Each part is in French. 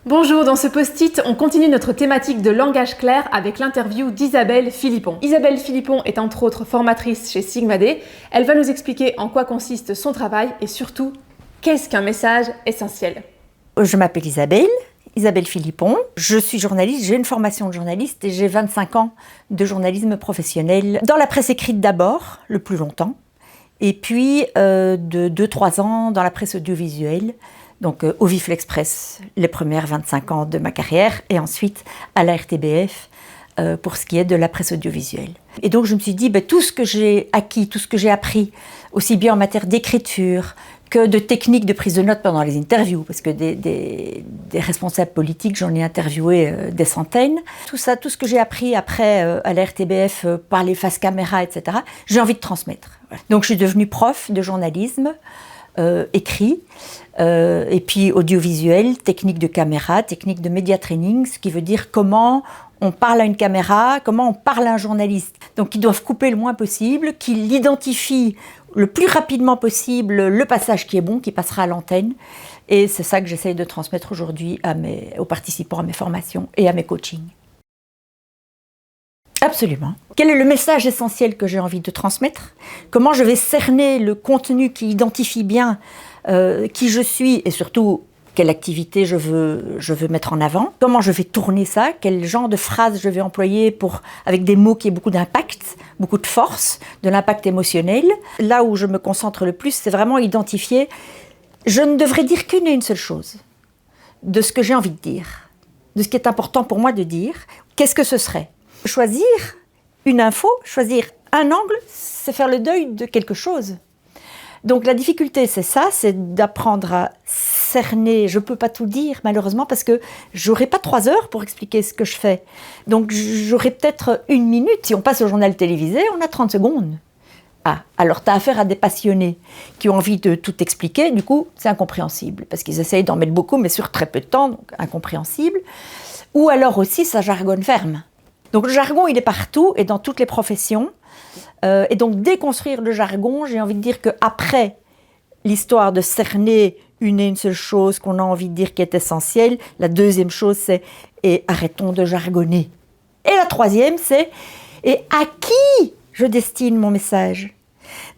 Bonjour, dans ce post-it, on continue notre thématique de langage clair avec l'interview d'Isabelle Philippon. Isabelle Philippon est entre autres formatrice chez Sigma D. Elle va nous expliquer en quoi consiste son travail et surtout, qu'est-ce qu'un message essentiel. Je m'appelle Isabelle Philippon. Je suis journaliste, j'ai une formation de journaliste et j'ai 25 ans de journalisme professionnel. Dans la presse écrite d'abord, le plus longtemps, et puis de 2-3 ans dans la presse audiovisuelle. Donc au Vif l'Express, les premières 25 ans de ma carrière, et ensuite à la RTBF pour ce qui est de la presse audiovisuelle. Et donc je me suis dit, tout ce que j'ai acquis, tout ce que j'ai appris, aussi bien en matière d'écriture que de techniques de prise de notes pendant les interviews, parce que des responsables politiques, j'en ai interviewé des centaines. Tout ça, tout ce que j'ai appris après à la RTBF par les face caméra, etc., j'ai envie de transmettre. Donc je suis devenue prof de journalisme écrit, et puis audiovisuel, technique de caméra, technique de média training, ce qui veut dire comment on parle à une caméra, comment on parle à un journaliste. Donc ils doivent couper le moins possible, qu'ils identifient le plus rapidement possible le passage qui est bon, qui passera à l'antenne. Et c'est ça que j'essaye de transmettre aujourd'hui aux participants, à mes formations et à mes coachings. Absolument. Quel est le message essentiel que j'ai envie de transmettre? Comment je vais cerner le contenu qui identifie bien qui je suis et surtout quelle activité je veux mettre en avant? Comment je vais tourner ça? Quel genre de phrase je vais employer avec des mots qui aient beaucoup d'impact, beaucoup de force, de l'impact émotionnel? Là où je me concentre le plus, c'est vraiment identifier. Je ne devrais dire qu'une et une seule chose de ce que j'ai envie de dire, de ce qui est important pour moi de dire. Qu'est-ce que ce serait? Choisir une info, choisir un angle, c'est faire le deuil de quelque chose. Donc la difficulté, c'est ça, c'est d'apprendre à cerner. Je ne peux pas tout dire, malheureusement, parce que je n'aurai pas 3 heures pour expliquer ce que je fais. Donc j'aurai peut-être 1 minute. Si on passe au journal télévisé, on a 30 secondes. Ah, alors tu as affaire à des passionnés qui ont envie de tout expliquer. Du coup, c'est incompréhensible, parce qu'ils essayent d'en mettre beaucoup, mais sur très peu de temps, donc incompréhensible. Ou alors aussi, ça jargonne ferme. Donc le jargon, il est partout et dans toutes les professions. Et donc déconstruire le jargon, j'ai envie de dire qu'après l'histoire de cerner une et une seule chose qu'on a envie de dire qui est essentielle, la deuxième chose c'est « et arrêtons de jargonner ». Et la troisième c'est « et à qui je destine mon message ?»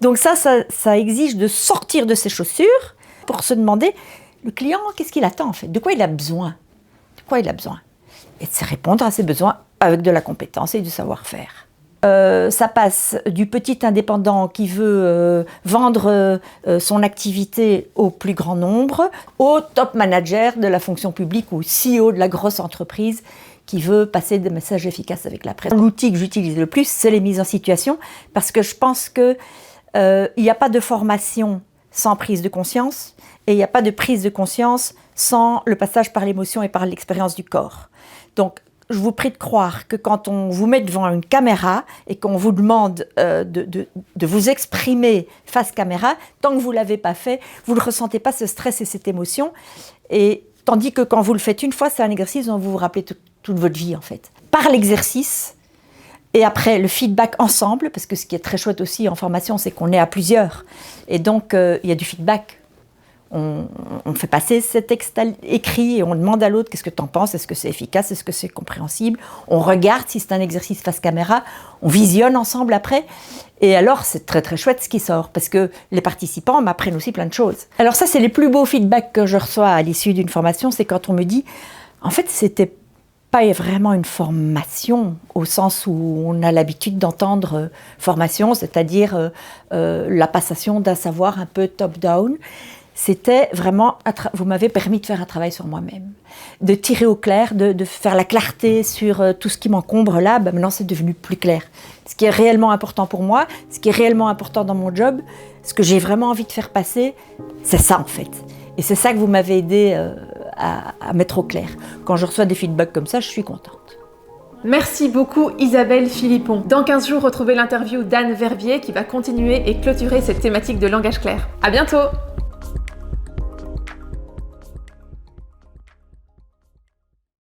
Donc ça exige de sortir de ses chaussures pour se demander le client, qu'est-ce qu'il attend en fait? De quoi il a besoin? De quoi il a besoin? Et de se répondre à ses besoins avec de la compétence et du savoir-faire. Ça passe du petit indépendant qui veut vendre son activité au plus grand nombre, au top manager de la fonction publique ou CEO de la grosse entreprise qui veut passer des messages efficaces avec la presse. L'outil que j'utilise le plus, c'est les mises en situation, parce que je pense qu'il n'y a pas de formation sans prise de conscience, et il n'y a pas de prise de conscience sans le passage par l'émotion et par l'expérience du corps. Donc, je vous prie de croire que quand on vous met devant une caméra et qu'on vous demande de vous exprimer face caméra, tant que vous ne l'avez pas fait, vous ne ressentez pas ce stress et cette émotion. Et tandis que quand vous le faites une fois, c'est un exercice dont vous vous rappelez toute votre vie en fait. Par l'exercice et après le feedback ensemble, parce que ce qui est très chouette aussi en formation, c'est qu'on est à plusieurs. Et donc, il y a du feedback. On fait passer ce texte écrit et on demande à l'autre qu'est-ce que tu en penses, est-ce que c'est efficace, est-ce que c'est compréhensible. On regarde si c'est un exercice face caméra, on visionne ensemble après. Et alors, c'est très très chouette ce qui sort parce que les participants m'apprennent aussi plein de choses. Alors ça, c'est les plus beaux feedbacks que je reçois à l'issue d'une formation, c'est quand on me dit, en fait, c'était pas vraiment une formation au sens où on a l'habitude d'entendre formation, c'est-à-dire la passation d'un savoir un peu top-down. C'était vraiment, vous m'avez permis de faire un travail sur moi-même, de tirer au clair, de faire la clarté sur tout ce qui m'encombre là. Maintenant, c'est devenu plus clair. Ce qui est réellement important pour moi, ce qui est réellement important dans mon job, ce que j'ai vraiment envie de faire passer, c'est ça en fait. Et c'est ça que vous m'avez aidé à mettre au clair. Quand je reçois des feedbacks comme ça, je suis contente. Merci beaucoup Isabelle Philippon. Dans 15 jours, retrouvez l'interview d'Anne Verbier qui va continuer et clôturer cette thématique de langage clair. À bientôt!